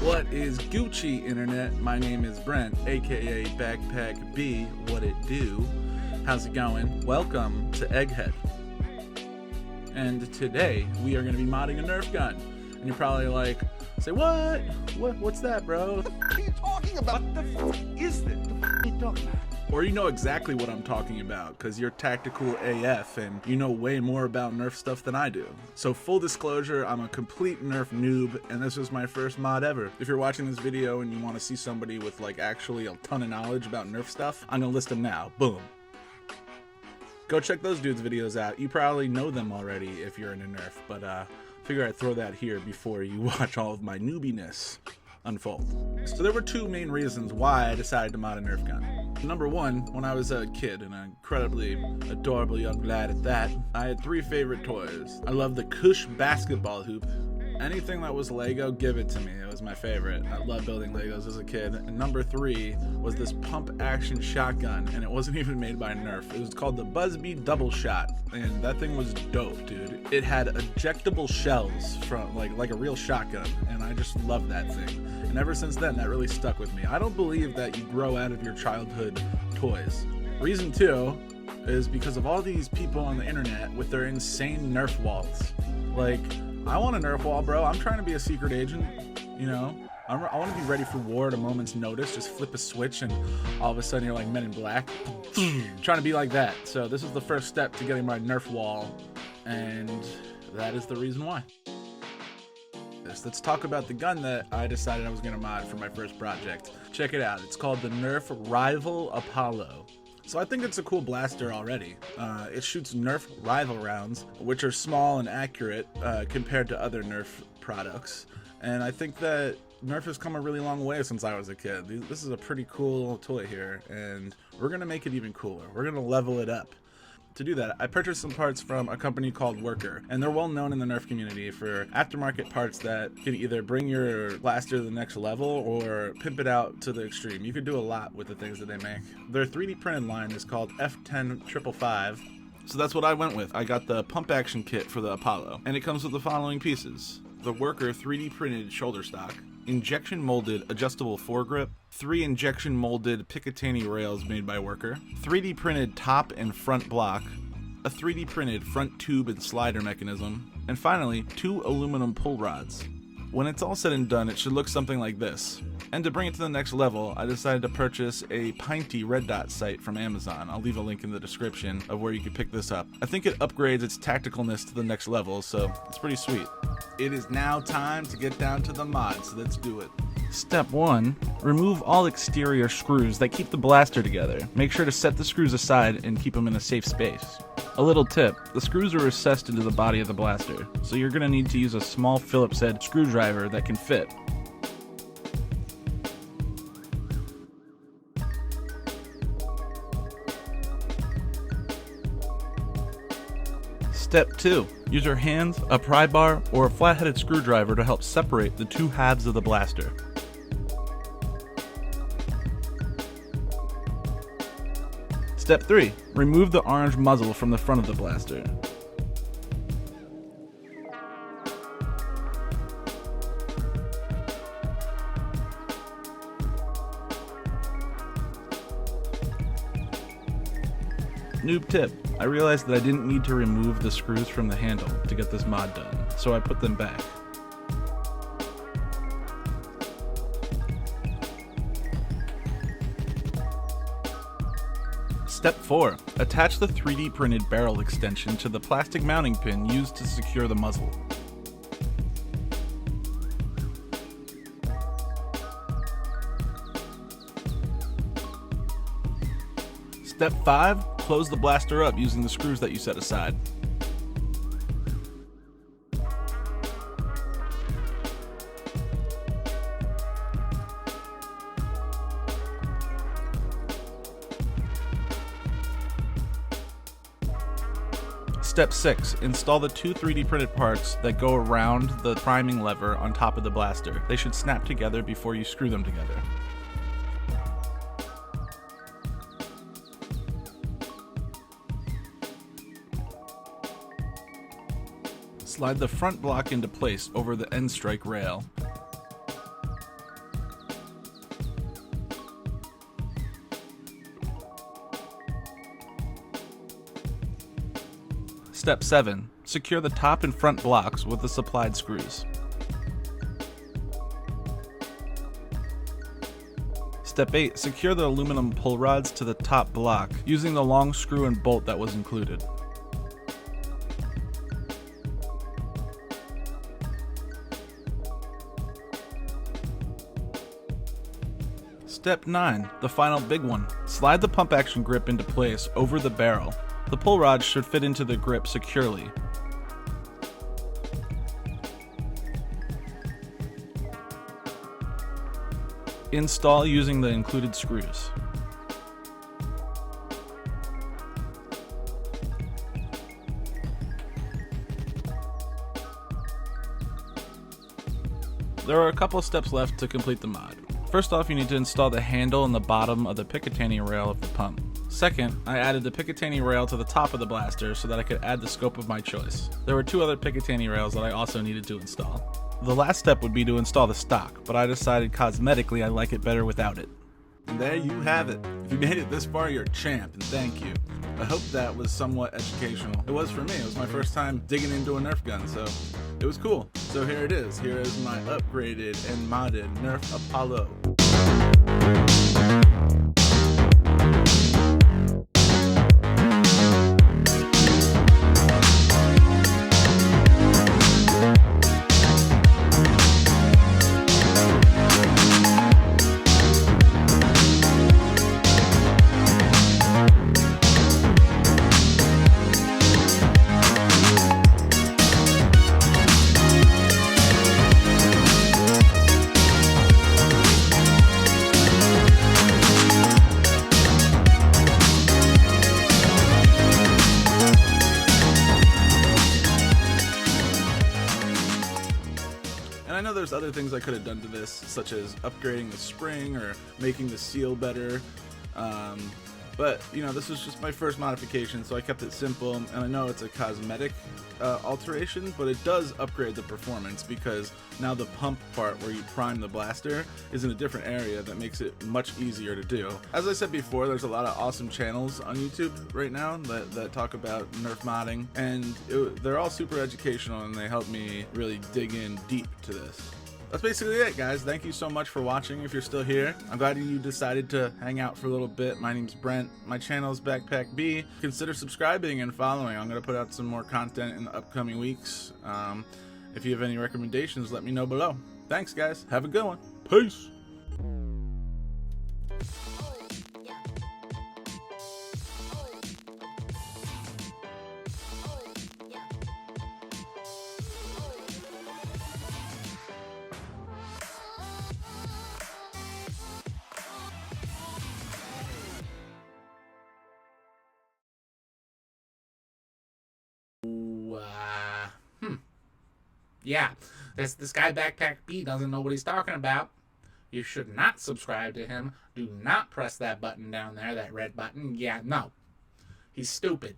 What is Gucci Internet? My name is Brent, aka Backpack B. What it do? How's it going? Welcome to Egghead. And today we are going to be modding a Nerf gun. And you're probably like, say what? What's that, bro? What the f*** are you talking about? What the f*** is this? What the f*** are you talking about? Or you know exactly what I'm talking about, because you're tactical AF and you know way more about Nerf stuff than I do. So full disclosure, I'm a complete Nerf noob, and this is my first mod ever. If you're watching this video and you want to see somebody with like actually a ton of knowledge about Nerf stuff, I'm gonna list them now. Boom. Go check those dudes' videos out. You probably know them already if you're into Nerf, but figure I'd throw that here before you watch all of my noobiness unfold. So there were two main reasons why I decided to mod a Nerf gun. Number one, when I was a kid, and an incredibly adorable young lad at that, I had three favorite toys. I loved the Kush basketball hoop. Anything that was Lego, give it to me. It was my favorite. I loved building Legos as a kid. And number three was this pump action shotgun, and it wasn't even made by Nerf. It was called the Busby Double Shot, and that thing was dope, dude. It had ejectable shells from like a real shotgun, and I just loved that thing. And ever since then, that really stuck with me. I don't believe that you grow out of your childhood toys. Reason two is because of all these people on the internet with their insane Nerf walls. Like, I want a Nerf wall, bro. I'm trying to be a secret agent, you know? I want to be ready for war at a moment's notice. Just flip a switch and all of a sudden you're like Men in Black. Trying to be like that. So this is the first step to getting my Nerf wall, and that is the reason why. Let's talk about the gun that I decided I was going to mod for my first project. Check it out. It's called the Nerf Rival Apollo. So I think it's a cool blaster already. It shoots Nerf rival rounds, which are small and accurate compared to other Nerf products. And I think that Nerf has come a really long way since I was a kid. This is a pretty cool toy here, and we're gonna make it even cooler. We're gonna level it up. To do that, I purchased some parts from a company called Worker, and they're well known in the Nerf community for aftermarket parts that can either bring your blaster to the next level or pimp it out to the extreme. You can do a lot with the things that they make. Their 3D printed line is called F10555. So that's what I went with. I got the pump action kit for the Apollo, and it comes with the following pieces: the Worker 3D printed shoulder stock, injection molded adjustable foregrip, 3 injection molded Picatinny rails made by Worker, 3D printed top and front block, a 3D printed front tube and slider mechanism, and finally 2 aluminum pull rods. When it's all said and done, it should look something like this. And to bring it to the next level, I decided to purchase a Pinty red dot sight from Amazon. I'll leave a link in the description of where you can pick this up. I think it upgrades its tacticalness to the next level, so it's pretty sweet. It is now time to get down to the mod, so let's do it. Step 1. Remove all exterior screws that keep the blaster together. Make sure to set the screws aside and keep them in a safe space. A little tip, the screws are recessed into the body of the blaster, so you're going to need to use a small Phillips head screwdriver that can fit. Step 2. Use your hands, a pry bar, or a flat-headed screwdriver to help separate the two halves of the blaster. Step 3. Remove the orange muzzle from the front of the blaster. Noob tip. I realized that I didn't need to remove the screws from the handle to get this mod done, so I put them back. Step 4. Attach the 3D printed barrel extension to the plastic mounting pin used to secure the muzzle. Step 5. Close the blaster up using the screws that you set aside. Step 6. Install the 2 3D printed parts that go around the priming lever on top of the blaster. They should snap together before you screw them together. Slide the front block into place over the end strike rail. Step 7. Secure the top and front blocks with the supplied screws. Step 8. Secure the aluminum pull rods to the top block using the long screw and bolt that was included. Step 9. The final big one. Slide the pump action grip into place over the barrel. The pull rods should fit into the grip securely. Install using the included screws. There are a couple steps left to complete the mod. First off, you need to install the handle in the bottom of the Picatinny rail of the pump. Second, I added the Picatinny rail to the top of the blaster so that I could add the scope of my choice. There were 2 other Picatinny rails that I also needed to install. The last step would be to install the stock, but I decided cosmetically I like it better without it. And there you have it. If you made it this far, you're a champ, and thank you. I hope that was somewhat educational. It was for me. It was my first time digging into a Nerf gun, so it was cool. So here it is. Here is my upgraded and modded Nerf Apollo. I know there's other things I could have done to this, such as upgrading the spring or making the seal better, but you know, this was just my first modification, so I kept it simple. And I know it's a cosmetic alteration, but it does upgrade the performance because now the pump part where you prime the blaster is in a different area that makes it much easier to do. As I said before, there's a lot of awesome channels on YouTube right now that talk about Nerf modding, and they're all super educational, and they help me really dig in deep to this. That's basically it, guys. Thank you so much for watching. If you're still here, I'm glad you decided to hang out for a little bit. My name's Brent. My channel is Backpack B. Consider subscribing and following. I'm going to put out some more content in the upcoming weeks. If you have any recommendations, let me know below. Thanks, guys. Have a good one. Peace. Yeah, this guy Backpack B doesn't know what he's talking about. You should not subscribe to him. Do not press that button down there, that red button. Yeah, no. He's stupid.